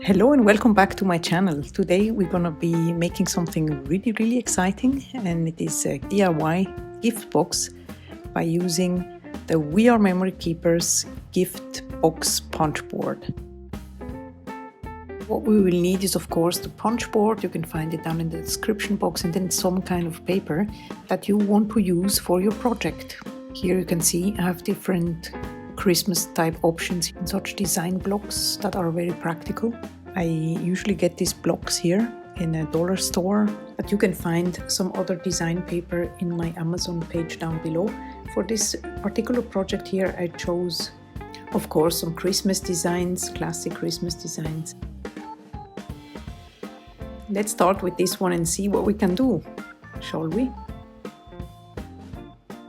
Hello and welcome back to my channel. Today we're gonna be making something really exciting, and it is a DIY gift box by using the We Are Memory Keepers gift box punch board. What we will need is of course the punch board. You can find it down in the description box, and then some kind of paper that you want to use for your project. Here you can see I have different Christmas type options in such design blocks that are very practical. I usually get these blocks here in a dollar store, but you can find some other design paper in my Amazon page down below. For this particular project here, I chose, of course, some Christmas designs, classic Christmas designs. Let's start with this one and see what we can do, shall we?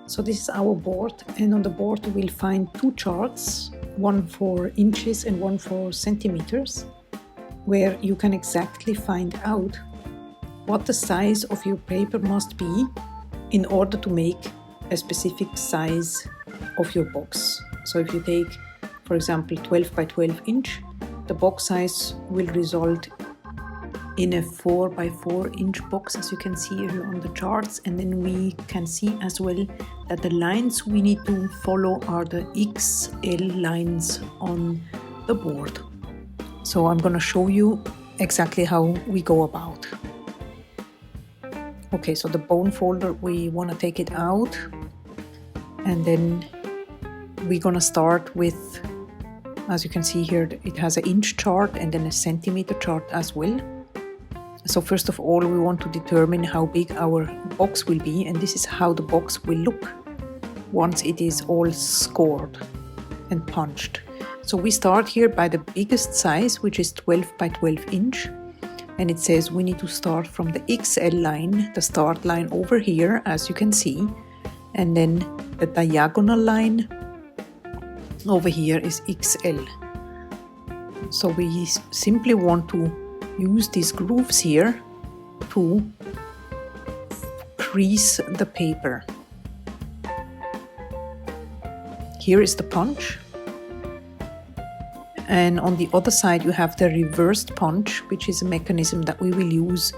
So this is our board, and on the board you will find two charts, one for inches and one for centimeters, where you can exactly find out what the size of your paper must be in order to make a specific size of your box. So if you take, for example, 12 by 12 inch, the box size will result in a 4 by 4 inch box, as you can see here on the charts. And then we can see as well that the lines we need to follow are the XL lines on the board. So I'm gonna show you exactly how we go about. Okay, so the bone folder, we wanna take it out, and then we're gonna start with, as you can see here, it has an inch chart and then a centimeter chart as well. So first of all, we want to determine how big our box will be, and this is how the box will look once it is all scored and punched. So we start here by the biggest size, which is 12 by 12 inch, and it says we need to start from the XL line, the start line over here, as you can see, and then the diagonal line over here is XL. So we simply want to use these grooves here to crease the paper. Here is the punch, and on the other side you have the reversed punch, which is a mechanism that we will use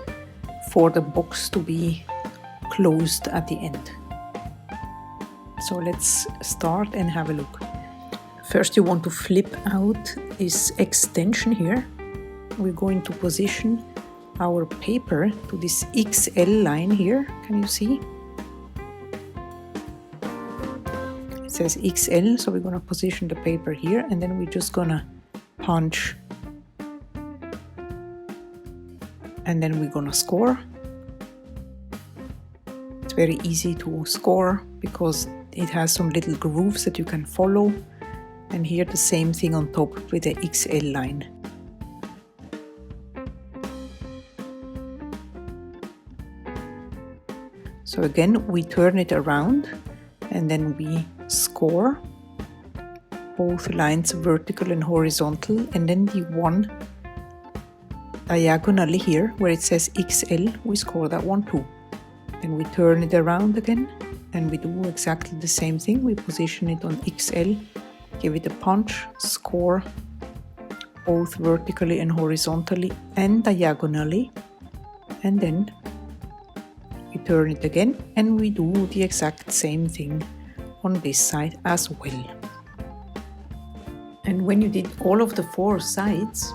for the box to be closed at the end. So let's start and have a look. First you want to flip out this extension here. We're going to position our paper to this XL line here. Can you see? It says XL, so we're going to position the paper here, and then we're just going to punch, and then we're going to score. It's very easy to score because it has some little grooves that you can follow, and here the same thing on top with the XL line. So again, we turn it around and then we score both lines, vertical and horizontal, and then the one diagonally here where it says XL, we score that one too. Then we turn it around again and we do exactly the same thing. We position it on XL, give it a punch, score both vertically and horizontally and diagonally, and then we turn it again and we do the exact same thing on this side as well. And when you did all of the four sides,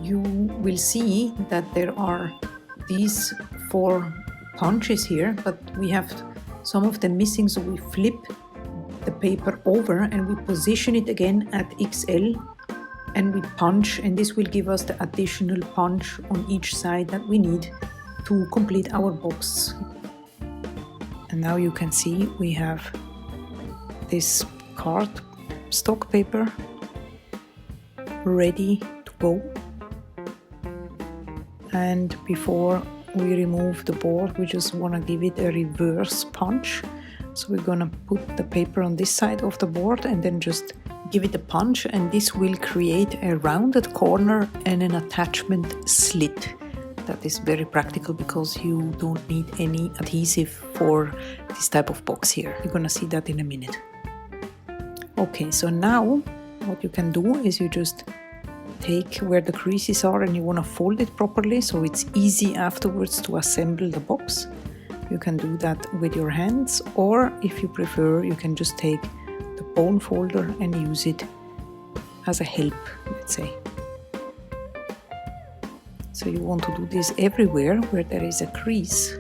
you will see that there are these four punches here, but we have some of them missing, so we flip the paper over and we position it again at XL and we punch, and this will give us the additional punch on each side that we need to complete our box. And now you can see we have this card stock paper ready to go. And before we remove the board, we just want to give it a reverse punch. So we're going to put the paper on this side of the board and then just give it a punch, and this will create a rounded corner and an attachment slit. That is very practical because you don't need any adhesive for this type of box here. You're gonna see that in a minute. Okay, so now what you can do is you just take where the creases are and you want to fold it properly so it's easy afterwards to assemble the box. You can do that with your hands, or if you prefer, you can just take the bone folder and use it as a help, let's say. So you want to do this everywhere where there is a crease.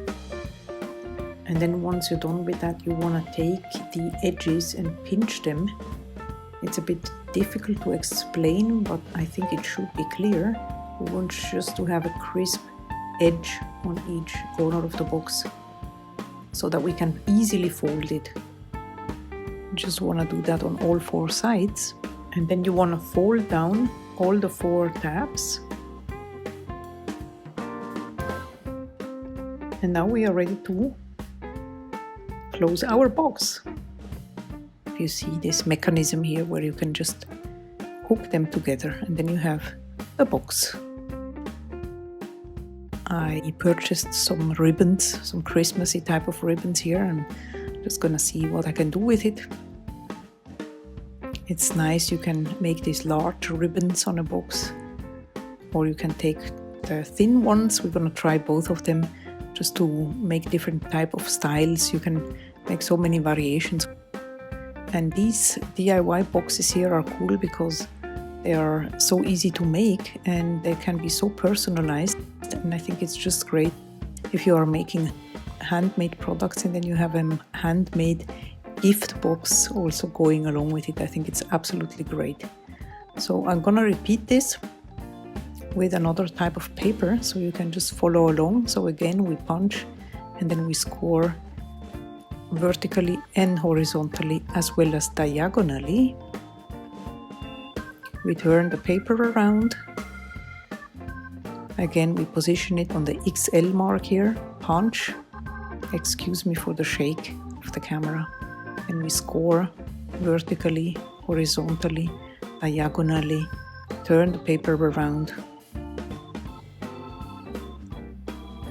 And then once you're done with that, you want to take the edges and pinch them. It's a bit difficult to explain, but I think it should be clear. We want just to have a crisp edge on each corner of the box so that we can easily fold it. You just want to do that on all 4 sides. And then you want to fold down all the 4 tabs. And now we are ready to close our box. You see this mechanism here where you can just hook them together and then you have the box. I purchased some ribbons, some Christmassy type of ribbons here. I'm just gonna see what I can do with it. It's nice, you can make these large ribbons on a box, or you can take the thin ones. We're gonna try both of them just to make different type of styles. You can make so many variations. And these DIY boxes here are cool because they are so easy to make and they can be so personalized. And I think it's just great if you are making handmade products and then you have a handmade gift box also going along with it. I think it's absolutely great. So I'm gonna repeat this with another type of paper so you can just follow along. So again, we punch and then we score vertically and horizontally as well as diagonally. We turn the paper around. Again, we position it on the XL mark here, punch, excuse me for the shake of the camera, and we score vertically, horizontally, diagonally, turn the paper around.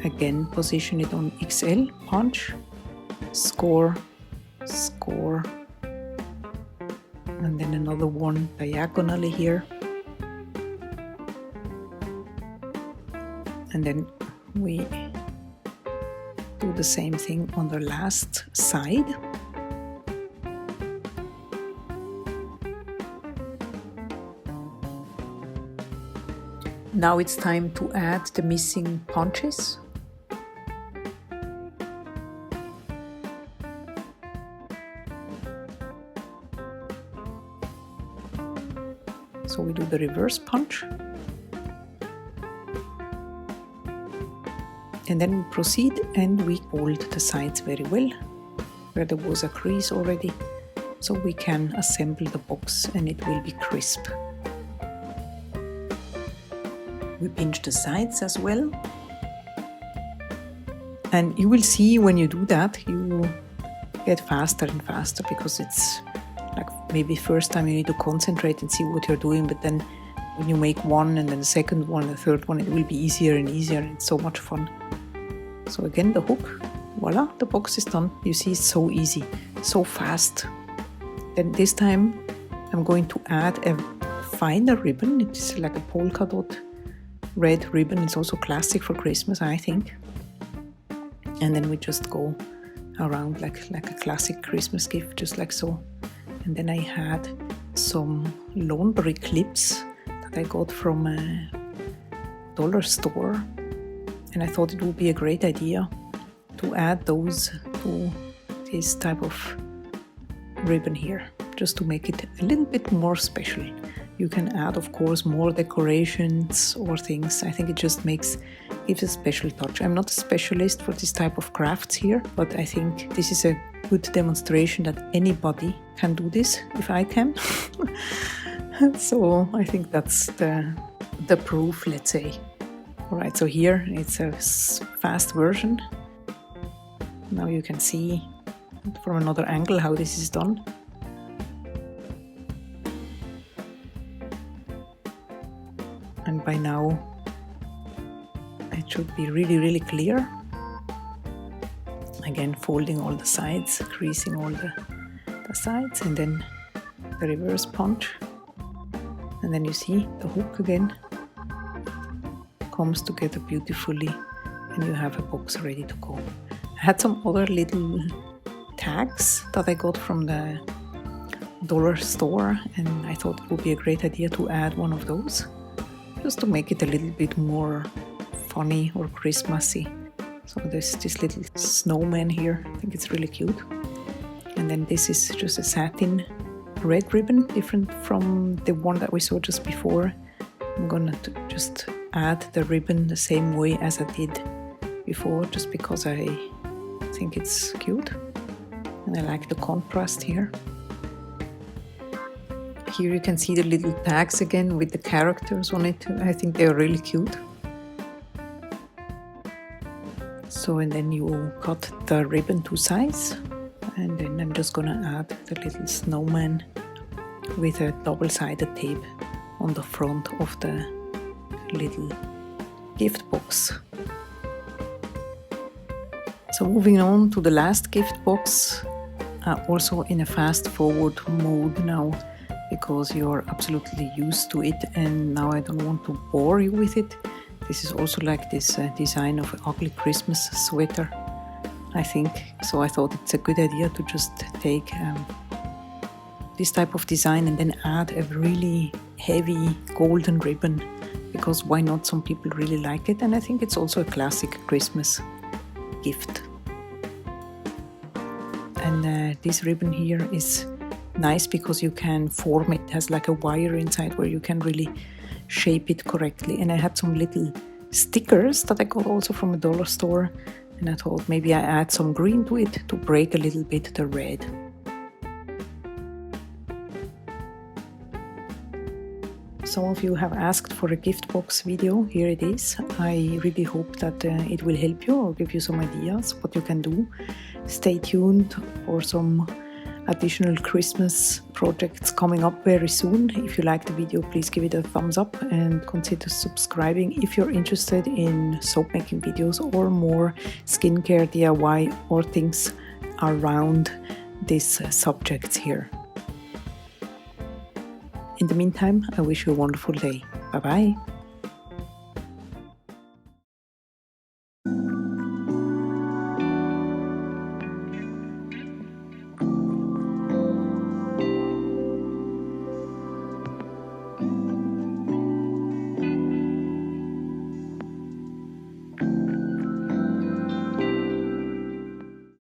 Again, position it on XL, punch, score, score, and then another one diagonally here. And then we do the same thing on the last side. Now it's time to add the missing punches. So we do the reverse punch. And then we proceed and we fold the sides very well, where there was a crease already, so we can assemble the box and it will be crisp. We pinch the sides as well. And you will see when you do that, you get faster and faster because it's like maybe first time you need to concentrate and see what you're doing, but then when you make one and then the second one and the third one, it will be easier and easier and it's so much fun. So again, the hook, voila, the box is done. You see, it's so easy, so fast. Then this time I'm going to add a finer ribbon. It's like a polka dot red ribbon. It's also classic for Christmas, I think. And then we just go around like a classic Christmas gift, just like so. And then I had some laundry clips that I got from a dollar store. And I thought it would be a great idea to add those to this type of ribbon here, just to make it a little bit more special. You can add, of course, more decorations or things. I think it just gives a special touch. I'm not a specialist for this type of crafts here, but I think this is a good demonstration that anybody can do this, if I can. So I think that's the proof, let's say. Alright, so here it's a fast version. Now you can see from another angle how this is done. And by now it should be really clear. Again, folding all the sides, creasing all the sides, and then the reverse punch. And then you see the hook again comes together beautifully, and you have a box ready to go. I had some other little tags that I got from the dollar store, and I thought it would be a great idea to add one of those, just to make it a little bit more funny or Christmassy. So there's this little snowman here, I think it's really cute. And then this is just a satin red ribbon, different from the one that we saw just before. I'm gonna just add the ribbon the same way as I did before, just because I think it's cute and I like the contrast here. Here you can see the little tags again with the characters on it. I think they're really cute. So, and then you cut the ribbon to size, and then I'm just gonna add the little snowman with a double-sided tape on the front of the little gift box. So moving on to the last gift box, also in a fast forward mode now, because you're absolutely used to it, and now I don't want to bore you with it. This is also like this design of an ugly Christmas sweater, I think. So I thought it's a good idea to just take this type of design and then add a really heavy golden ribbon, because why not? Some people really like it, and I think it's also a classic Christmas gift. And this ribbon here is nice because you can form it. It has like a wire inside where you can really shape it correctly. And I had some little stickers that I got also from a dollar store, and I thought maybe I add some green to it to break a little bit the red. Some of you have asked for a gift box video. Here it is. I really hope that it will help you or give you some ideas what you can do. Stay tuned for some additional Christmas projects coming up very soon. If you like the video, please give it a thumbs up and consider subscribing if you're interested in soap making videos or more skincare DIY or things around these subjects here. In the meantime, I wish you a wonderful day. Bye bye.